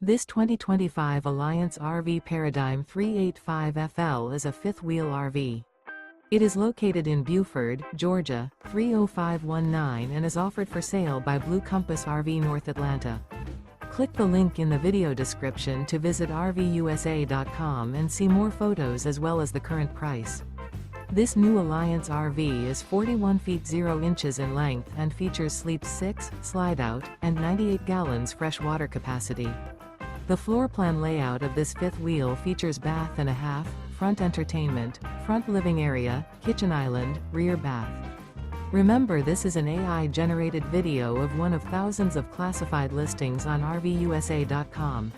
This 2025 Alliance RV Paradigm 385FL is a fifth-wheel RV. It is located in Buford, Georgia, 30519 and is offered for sale by Blue Compass RV North Atlanta. Click the link in the video description to visit RVUSA.com and see more photos as well as the current price. This new Alliance RV is 41 feet 0 inches in length and features sleep 6, slide-out, and 98 gallons fresh water capacity. The floor plan layout of this fifth wheel features bath and a half, front entertainment, front living area, kitchen island, rear bath. Remember, this is an AI-generated video of one of thousands of classified listings on RVUSA.com.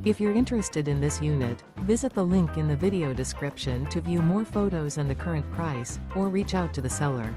If you're interested in this unit, visit the link in the video description to view more photos and the current price, or reach out to the seller.